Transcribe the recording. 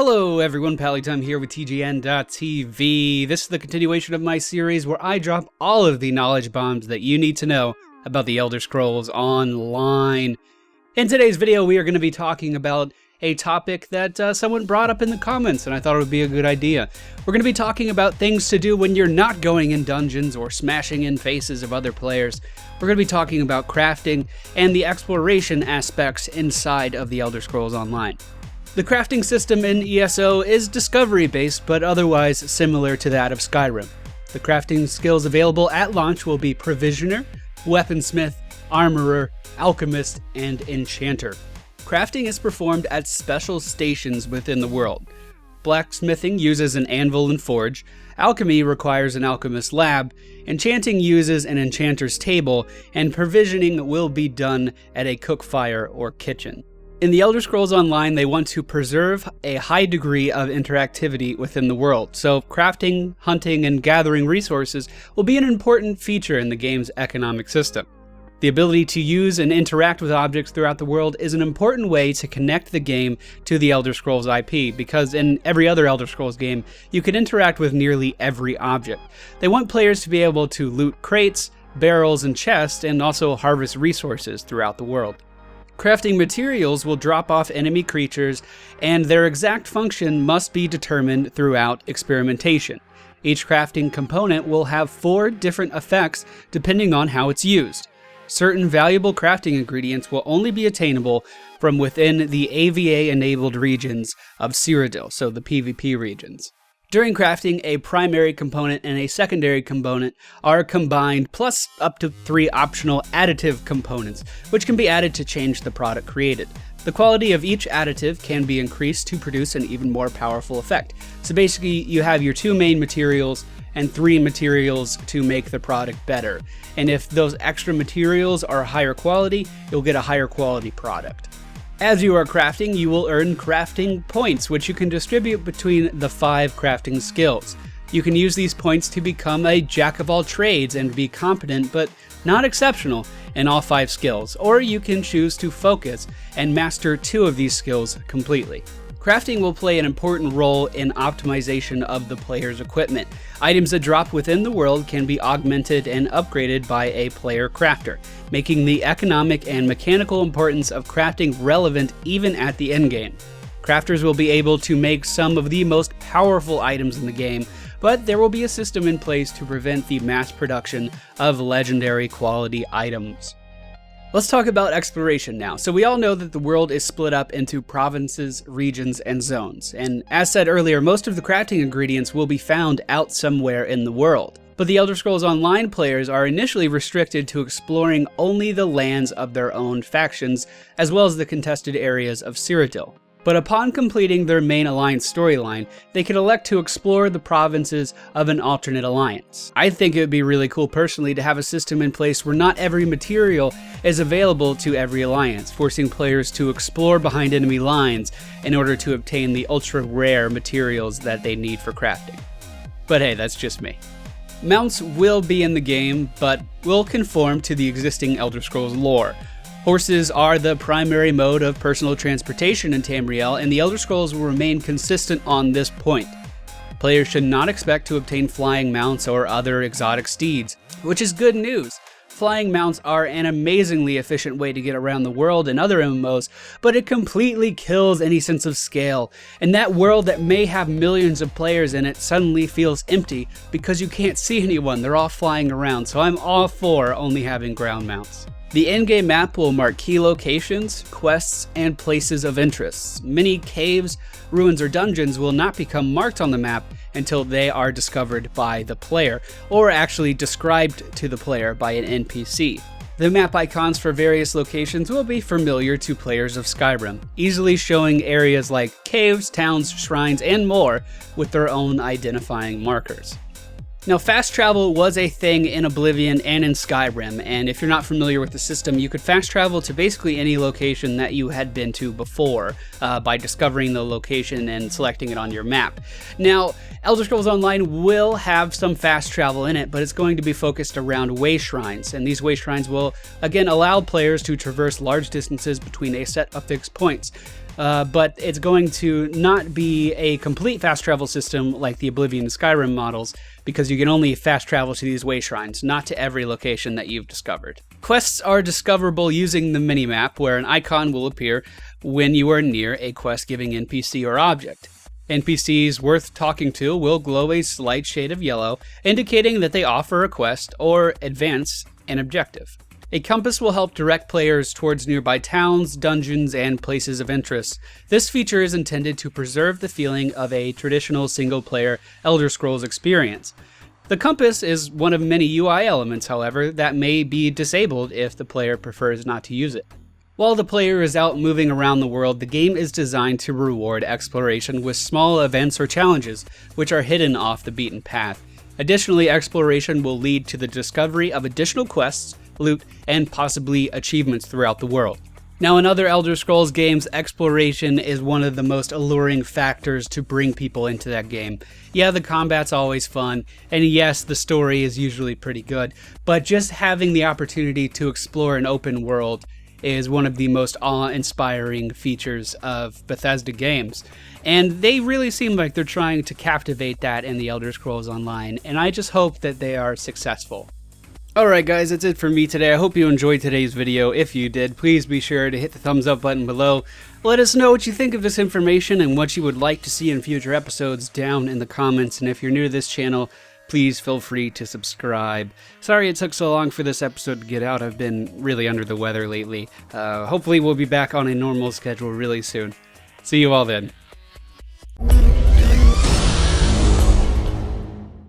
Hello everyone, PallyTime here with TGN.TV. This is the continuation of my series where I drop all of the knowledge bombs that you need to know about the Elder Scrolls Online. In today's video, we are going to be talking about a topic that someone brought up in the comments, and I thought it would be a good idea. We're going to be talking about things to do when you're not going in dungeons or smashing in faces of other players. We're going to be talking about crafting and the exploration aspects inside of the Elder Scrolls Online. The crafting system in ESO is discovery-based, but otherwise similar to that of Skyrim. The crafting skills available at launch will be Provisioner, Weaponsmith, Armorer, Alchemist, and Enchanter. Crafting is performed at special stations within the world. Blacksmithing uses an anvil and forge, alchemy requires an alchemist lab, enchanting uses an enchanter's table, and provisioning will be done at a cookfire or kitchen. In the Elder Scrolls Online, they want to preserve a high degree of interactivity within the world, so crafting, hunting, and gathering resources will be an important feature in the game's economic system. The ability to use and interact with objects throughout the world is an important way to connect the game to the Elder Scrolls IP, because in every other Elder Scrolls game, you can interact with nearly every object. They want players to be able to loot crates, barrels, and chests, and also harvest resources throughout the world. Crafting materials will drop off enemy creatures, and their exact function must be determined throughout experimentation. Each crafting component will have 4 different effects depending on how it's used. Certain valuable crafting ingredients will only be attainable from within the AVA-enabled regions of Cyrodiil, so the PvP regions. During crafting, a primary component and a secondary component are combined, plus up to 3 optional additive components, which can be added to change the product created. The quality of each additive can be increased to produce an even more powerful effect. So basically, you have your 2 main materials and 3 materials to make the product better. And if those extra materials are higher quality, you'll get a higher quality product. As you are crafting, you will earn crafting points, which you can distribute between the 5 crafting skills. You can use these points to become a jack of all trades and be competent but not exceptional in all 5 skills, or you can choose to focus and master 2 of these skills completely. Crafting will play an important role in optimization of the player's equipment. Items that drop within the world can be augmented and upgraded by a player crafter, making the economic and mechanical importance of crafting relevant even at the endgame. Crafters will be able to make some of the most powerful items in the game, but there will be a system in place to prevent the mass production of legendary quality items. Let's talk about exploration now. So we all know that the world is split up into provinces, regions, and zones. And as said earlier, most of the crafting ingredients will be found out somewhere in the world. But the Elder Scrolls Online players are initially restricted to exploring only the lands of their own factions, as well as the contested areas of Cyrodiil. But upon completing their main alliance storyline, they can elect to explore the provinces of an alternate alliance. I think it would be really cool personally to have a system in place where not every material is available to every alliance, forcing players to explore behind enemy lines in order to obtain the ultra rare materials that they need for crafting. But hey, that's just me. Mounts will be in the game, but will conform to the existing Elder Scrolls lore. Horses are the primary mode of personal transportation in Tamriel, and the Elder Scrolls will remain consistent on this point. Players should not expect to obtain flying mounts or other exotic steeds, which is good news. Flying mounts are an amazingly efficient way to get around the world in other MMOs, but it completely kills any sense of scale, and that world that may have millions of players in it suddenly feels empty because you can't see anyone, they're all flying around, so I'm all for only having ground mounts. The in-game map will mark key locations, quests, and places of interest. Many caves, ruins, or dungeons will not become marked on the map until they are discovered by the player, or actually described to the player by an NPC. The map icons for various locations will be familiar to players of Skyrim, easily showing areas like caves, towns, shrines, and more with their own identifying markers. Now, fast travel was a thing in Oblivion and in Skyrim, and if you're not familiar with the system, you could fast travel to basically any location that you had been to before by discovering the location and selecting it on your map. Now, Elder Scrolls Online will have some fast travel in it, but it's going to be focused around way shrines, and these way shrines will, again, allow players to traverse large distances between a set of fixed points. but it's going to not be a complete fast travel system like the Oblivion and Skyrim models, because you can only fast travel to these way shrines, not to every location that you've discovered. Quests are discoverable using the minimap, where an icon will appear when you are near a quest-giving NPC or object. NPCs worth talking to will glow a slight shade of yellow, indicating that they offer a quest or advance an objective. A compass will help direct players towards nearby towns, dungeons, and places of interest. This feature is intended to preserve the feeling of a traditional single-player Elder Scrolls experience. The compass is one of many UI elements, however, that may be disabled if the player prefers not to use it. While the player is out moving around the world, the game is designed to reward exploration with small events or challenges, which are hidden off the beaten path. Additionally, exploration will lead to the discovery of additional quests, loot, and possibly achievements throughout the world. Now, in other Elder Scrolls games, exploration is one of the most alluring factors to bring people into that game. Yeah, the combat's always fun, and yes, the story is usually pretty good, but just having the opportunity to explore an open world is one of the most awe-inspiring features of Bethesda games. And they really seem like they're trying to captivate that in the Elder Scrolls Online, and I just hope that they are successful. Alright guys, that's it for me today. I hope you enjoyed today's video. If you did, please be sure to hit the thumbs up button below. Let us know what you think of this information and what you would like to see in future episodes down in the comments. And if you're new to this channel, please feel free to subscribe. Sorry it took so long for this episode to get out. I've been really under the weather lately. Hopefully we'll be back on a normal schedule really soon. See you all then.